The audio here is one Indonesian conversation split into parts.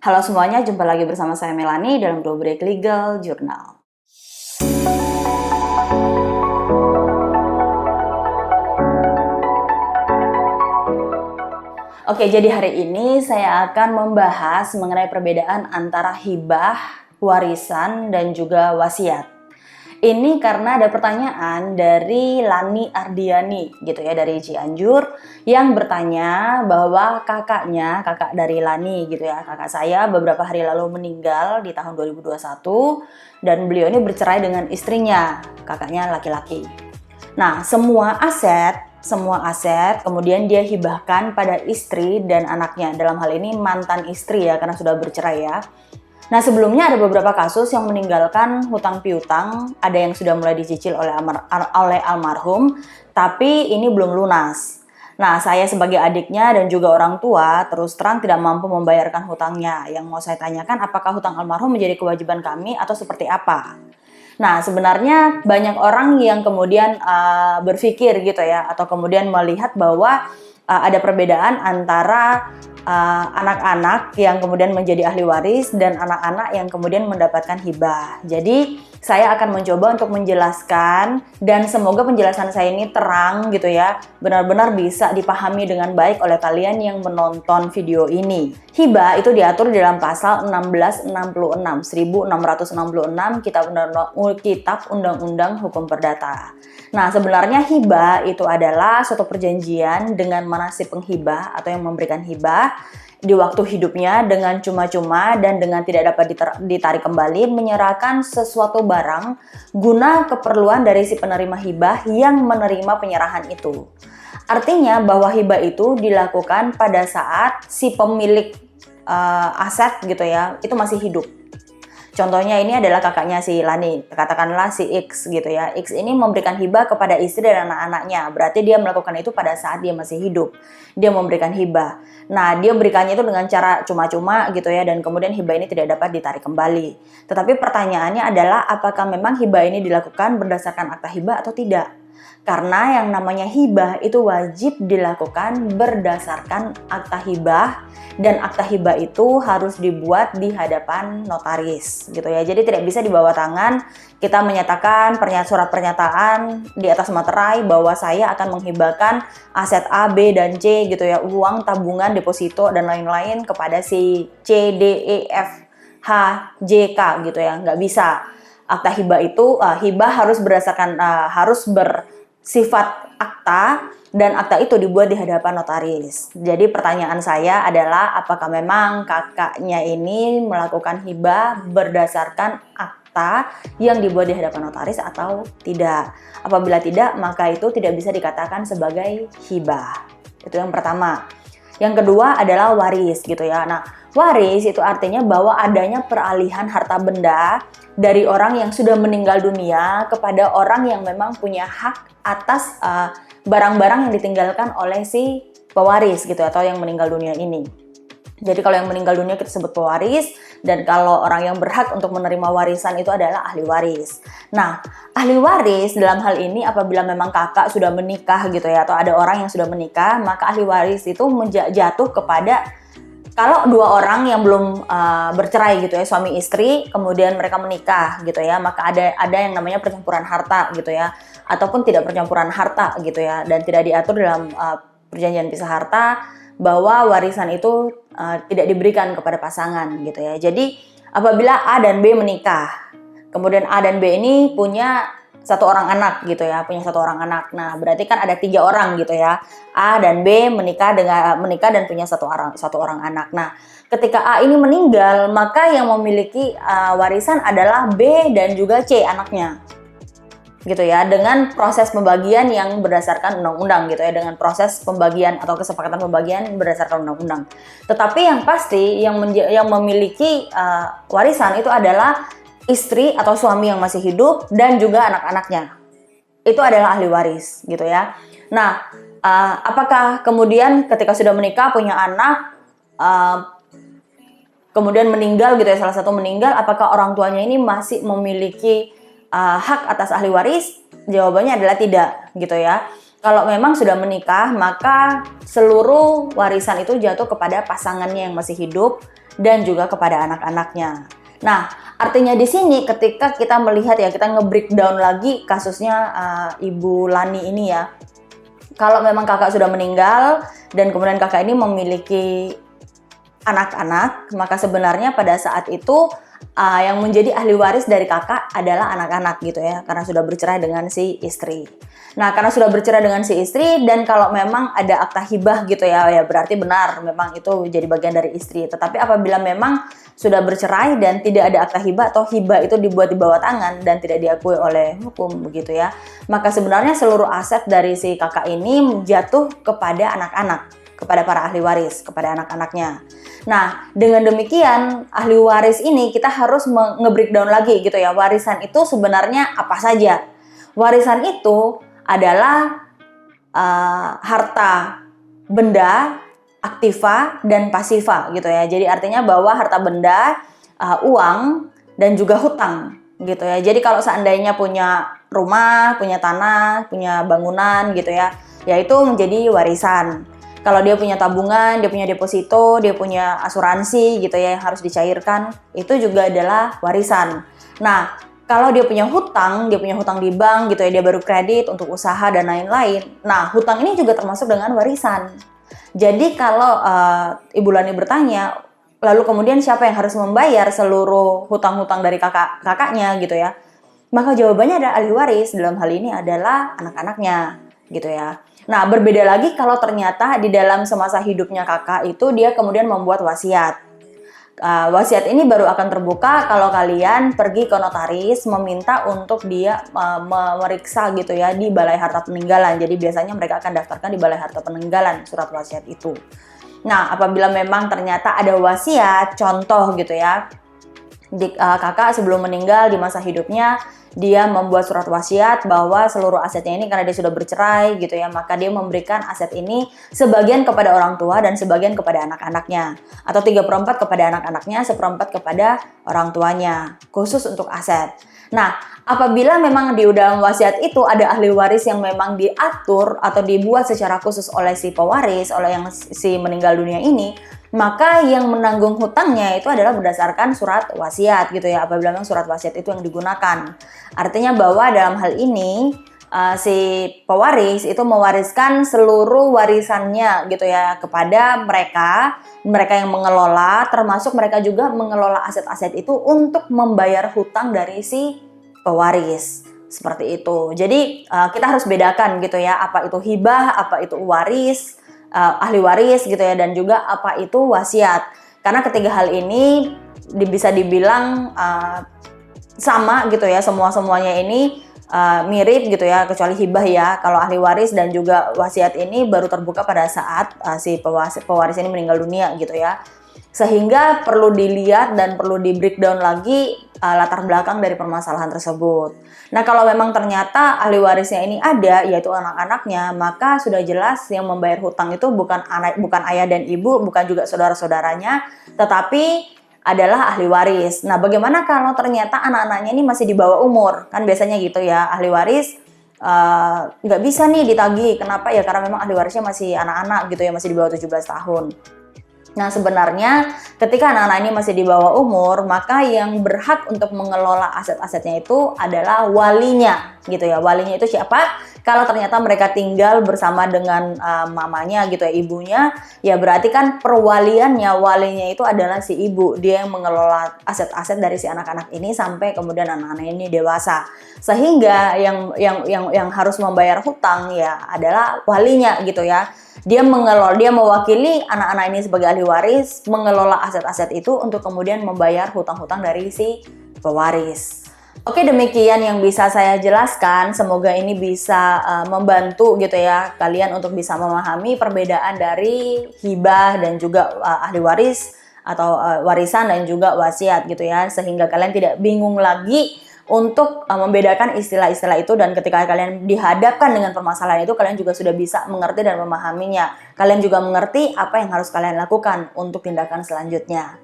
Halo semuanya, jumpa lagi bersama saya Melani dalam rubrik Legal Journal. Oke, jadi hari ini saya akan membahas mengenai perbedaan antara hibah, warisan, dan juga wasiat. Ini karena ada pertanyaan dari Lani Ardiani gitu ya, dari Cianjur, yang bertanya bahwa kakak dari Lani gitu ya, kakak saya beberapa hari lalu meninggal di tahun 2021 dan beliau ini bercerai dengan istrinya, kakaknya laki-laki. Nah, semua aset kemudian dia hibahkan pada istri dan anaknya. Dalam hal ini mantan istri ya, karena sudah bercerai ya. Nah, sebelumnya ada beberapa kasus yang meninggalkan hutang piutang, ada yang sudah mulai dicicil oleh almarhum, tapi ini belum lunas. Nah, saya sebagai adiknya dan juga orang tua terus terang tidak mampu membayarkan hutangnya. Yang mau saya tanyakan, apakah hutang almarhum menjadi kewajiban kami atau seperti apa? Nah, sebenarnya banyak orang yang kemudian berpikir gitu ya, atau kemudian melihat bahwa ada perbedaan antara anak-anak yang kemudian menjadi ahli waris dan anak-anak yang kemudian mendapatkan hibah. Jadi saya akan mencoba untuk menjelaskan dan semoga penjelasan saya ini terang gitu ya, benar-benar bisa dipahami dengan baik oleh kalian yang menonton video ini. Hibah itu diatur dalam pasal 1666 Kitab Undang-Undang Hukum Perdata. Nah, sebenarnya hibah itu adalah suatu perjanjian dengan manasib penghibah atau yang memberikan hibah di waktu hidupnya dengan cuma-cuma dan dengan tidak dapat ditarik kembali, menyerahkan sesuatu barang guna keperluan dari si penerima hibah yang menerima penyerahan itu. Artinya bahwa hibah itu dilakukan pada saat si pemilik aset gitu ya, itu masih hidup. Contohnya ini adalah kakaknya si Lani, katakanlah si X gitu ya. X ini memberikan hibah kepada istri dan anak-anaknya. Berarti dia melakukan itu pada saat dia masih hidup. Dia memberikan hibah. Nah, dia berikannya itu dengan cara cuma-cuma gitu ya, dan kemudian hibah ini tidak dapat ditarik kembali. Tetapi pertanyaannya adalah apakah memang hibah ini dilakukan berdasarkan akta hibah atau tidak? Karena yang namanya hibah itu wajib dilakukan berdasarkan akta hibah, dan akta hibah itu harus dibuat di hadapan notaris gitu ya. Jadi tidak bisa di bawah tangan kita menyatakan surat pernyataan di atas materai bahwa saya akan menghibahkan aset A, B, dan C gitu ya, uang, tabungan, deposito, dan lain-lain kepada si C, D, E, F, H, J, K gitu ya. Nggak bisa. Akta hibah itu, hibah harus berdasarkan, harus bersifat akta, dan akta itu dibuat di hadapan notaris. Jadi pertanyaan saya adalah apakah memang kakaknya ini melakukan hibah berdasarkan akta yang dibuat di hadapan notaris atau tidak. Apabila tidak, maka itu tidak bisa dikatakan sebagai hibah. Itu yang pertama. Yang kedua adalah waris gitu ya. Nah, waris itu artinya bahwa adanya peralihan harta benda dari orang yang sudah meninggal dunia kepada orang yang memang punya hak atas barang-barang yang ditinggalkan oleh si pewaris gitu atau yang meninggal dunia ini. Jadi kalau yang meninggal dunia kita sebut pewaris, dan kalau orang yang berhak untuk menerima warisan itu adalah ahli waris. Nah, ahli waris dalam hal ini apabila memang kakak sudah menikah gitu ya, atau ada orang yang sudah menikah, maka ahli waris itu jatuh kepada, kalau dua orang yang belum bercerai gitu ya, suami istri, kemudian mereka menikah gitu ya, maka ada yang namanya percampuran harta gitu ya, ataupun tidak percampuran harta gitu ya, dan tidak diatur dalam perjanjian pisah harta bahwa warisan itu tidak diberikan kepada pasangan gitu ya. Jadi apabila A dan B menikah, kemudian A dan B ini punya satu orang anak gitu ya, punya satu orang anak. Nah, berarti kan ada 3 orang gitu ya. A dan B menikah dan punya satu orang anak. Nah, ketika A ini meninggal, maka yang memiliki warisan adalah B dan juga C anaknya. Gitu ya, dengan proses pembagian yang berdasarkan undang-undang gitu ya, dengan proses pembagian atau kesepakatan pembagian berdasarkan undang-undang. Tetapi yang pasti yang memiliki warisan itu adalah istri atau suami yang masih hidup dan juga anak-anaknya. Itu adalah ahli waris gitu ya. Nah, apakah kemudian ketika sudah menikah punya anak kemudian meninggal gitu ya, salah satu meninggal, apakah orang tuanya ini masih memiliki hak atas ahli waris? Jawabannya adalah tidak gitu ya. Kalau memang sudah menikah, maka seluruh warisan itu jatuh kepada pasangannya yang masih hidup dan juga kepada anak-anaknya. Nah, artinya di sini ketika kita melihat ya, kita nge-breakdown lagi kasusnya Ibu Lani ini ya. Kalau memang kakak sudah meninggal dan kemudian kakak ini memiliki anak-anak, maka sebenarnya pada saat itu yang menjadi ahli waris dari kakak adalah anak-anak gitu ya, karena sudah bercerai dengan si istri. Nah, karena sudah bercerai dengan si istri dan kalau memang ada akta hibah gitu ya, ya berarti benar memang itu jadi bagian dari istri. Tetapi apabila memang sudah bercerai dan tidak ada akta hibah atau hibah itu dibuat di bawah tangan dan tidak diakui oleh hukum begitu ya, maka sebenarnya seluruh aset dari si kakak ini jatuh kepada anak-anak, kepada para ahli waris, kepada anak-anaknya. Nah, dengan demikian ahli waris ini kita harus nge-breakdown lagi gitu ya. Warisan itu sebenarnya apa saja? Warisan itu adalah harta benda, aktiva, dan pasiva gitu ya. Jadi artinya bahwa harta benda, uang, dan juga hutang gitu ya. Jadi kalau seandainya punya rumah, punya tanah, punya bangunan gitu ya, yaitu menjadi warisan. Kalau dia punya tabungan, dia punya deposito, dia punya asuransi gitu ya yang harus dicairkan, itu juga adalah warisan. Nah, kalau dia punya hutang di bank gitu ya, dia baru kredit untuk usaha dan lain-lain. Nah, hutang ini juga termasuk dengan warisan. Jadi kalau Ibu Lani bertanya, lalu kemudian siapa yang harus membayar seluruh hutang-hutang dari kakaknya gitu ya? Maka jawabannya ada ahli waris, dalam hal ini adalah anak-anaknya gitu ya. Nah, berbeda lagi kalau ternyata di dalam semasa hidupnya kakak itu dia kemudian membuat wasiat. Wasiat ini baru akan terbuka kalau kalian pergi ke notaris meminta untuk dia memeriksa gitu ya di Balai Harta Peninggalan. Jadi biasanya mereka akan daftarkan di Balai Harta Peninggalan surat wasiat itu. Nah, apabila memang ternyata ada wasiat, contoh gitu ya, kakak sebelum meninggal di masa hidupnya dia membuat surat wasiat bahwa seluruh asetnya ini karena dia sudah bercerai gitu ya, maka dia memberikan aset ini sebagian kepada orang tua dan sebagian kepada anak-anaknya, atau 3/4 kepada anak-anaknya, 1/4 kepada orang tuanya, khusus untuk aset. Nah, apabila memang di dalam wasiat itu ada ahli waris yang memang diatur atau dibuat secara khusus oleh si pewaris, oleh yang si meninggal dunia ini, maka yang menanggung hutangnya itu adalah berdasarkan surat wasiat gitu ya, apabila memang surat wasiat itu yang digunakan. Artinya bahwa dalam hal ini si pewaris itu mewariskan seluruh warisannya gitu ya kepada mereka yang mengelola, termasuk mereka juga mengelola aset-aset itu untuk membayar hutang dari si pewaris. Seperti itu. Jadi kita harus bedakan gitu ya, apa itu hibah, apa itu waris, ahli waris gitu ya, dan juga apa itu wasiat. Karena ketiga hal ini bisa dibilang sama gitu ya, semuanya ini mirip gitu ya, kecuali hibah ya. Kalau ahli waris dan juga wasiat ini baru terbuka pada saat si pewaris ini meninggal dunia gitu ya. Sehingga perlu dilihat dan perlu di breakdown lagi latar belakang dari permasalahan tersebut. Nah, kalau memang ternyata ahli warisnya ini ada, yaitu anak-anaknya, maka sudah jelas yang membayar hutang itu bukan ayah dan ibu, bukan juga saudara-saudaranya, tetapi adalah ahli waris. Nah, bagaimana kalau ternyata anak-anaknya ini masih di bawah umur? Kan biasanya gitu ya, ahli waris nggak bisa nih ditagih. Kenapa ya? Karena memang ahli warisnya masih anak-anak gitu ya, masih di bawah 17 tahun. Nah, sebenarnya ketika anak-anak ini masih di bawah umur, maka yang berhak untuk mengelola aset-asetnya itu adalah walinya gitu ya. Walinya itu siapa? Kalau ternyata mereka tinggal bersama dengan mamanya gitu ya, ibunya, ya berarti kan perwaliannya, walinya itu adalah si ibu. Dia yang mengelola aset-aset dari si anak-anak ini sampai kemudian anak-anak ini dewasa. Sehingga yang harus membayar hutang ya adalah walinya gitu ya. Dia mewakili anak-anak ini sebagai ahli waris, mengelola aset-aset itu untuk kemudian membayar hutang-hutang dari si pewaris. Oke, demikian yang bisa saya jelaskan. Semoga ini bisa membantu gitu ya kalian untuk bisa memahami perbedaan dari hibah dan juga ahli waris atau warisan dan juga wasiat gitu ya, sehingga kalian tidak bingung lagi untuk membedakan istilah-istilah itu, dan ketika kalian dihadapkan dengan permasalahan itu, kalian juga sudah bisa mengerti dan memahaminya. Kalian juga mengerti apa yang harus kalian lakukan untuk tindakan selanjutnya.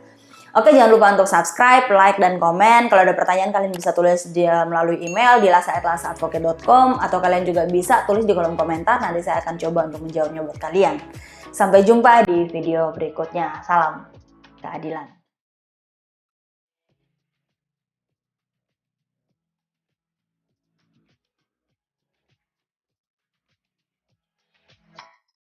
Oke, jangan lupa untuk subscribe, like, dan komen. Kalau ada pertanyaan, kalian bisa tulis melalui email di lasa@lasaadvocate.com, atau kalian juga bisa tulis di kolom komentar. Nanti saya akan coba untuk menjawabnya buat kalian. Sampai jumpa di video berikutnya. Salam keadilan.